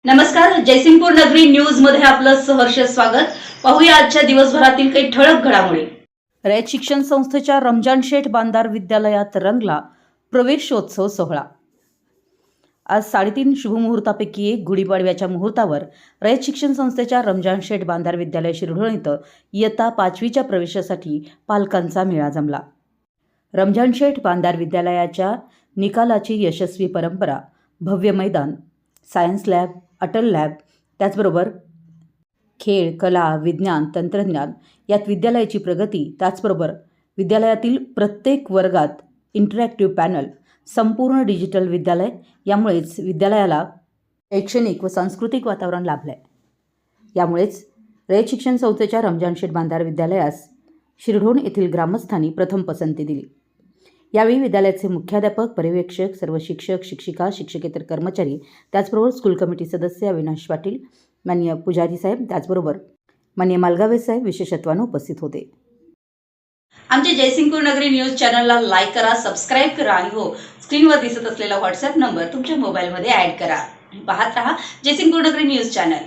नमस्कार, जयसिंगपूर नगरी न्यूज मध्ये आपलं सहर्ष स्वागत। पाहूया आजच्या दिवसभरातील काही ठळक घडामोडी। रयत शिक्षण संस्थेच्या रमजान शेठ बांधार विद्यालयात रंगला प्रवेशोत्सव सोहळा। आज 3:30 शुभमुहूर्तापैकी एक गुढीपाडव्याच्या मुहूर्तावर रयत शिक्षण संस्थेच्या रमजान शेठ बांधार विद्यालय शिरढोण इथं इयत्ता 5वीच्या प्रवेशासाठी पालकांचा मेळा जमला। रमजान शेठ बांधार विद्यालयाच्या निकालाची यशस्वी परंपरा, भव्य मैदान, सायन्स लॅब, अटल लॅब, त्याचबरोबर खेळ, कला, विज्ञान, तंत्रज्ञान यात विद्यालयाची प्रगती, त्याचबरोबर विद्यालयातील प्रत्येक वर्गात इंटरॅक्टिव्ह पॅनल, संपूर्ण डिजिटल विद्यालय, यामुळेच विद्यालयाला शैक्षणिक व सांस्कृतिक वातावरण लाभले आहे। यामुळेच रयत शिक्षण संस्थेच्या रमजान शेठ बांधार विद्यालयास शिरढोण येथील ग्रामस्थांनी प्रथम पसंती दिली। यावेळी विद्यालयाचे मुख्याध्यापक, पर्यवेक्षक, सर्व शिक्षक, शिक्षिका, शिक्षकेतर कर्मचारी, त्याचबरोबर स्कूल कमिटी सदस्य अविनाश पाटील, माननीय पुजारी साहेब, त्याचबरोबर माननीय मालगावे साहेब विशेषत्वाने उपस्थित होते। आमच्या जयसिंगपूर नगरी न्यूज चॅनलला लाईक करा, सबस्क्राइब करा आणि हो, स्क्रीनवर दिसत असलेला व्हॉट्सअप नंबर तुमच्या मोबाईलमध्ये ॲड करा। पाहत रहा जयसिंगपूर नगरी न्यूज चॅनल।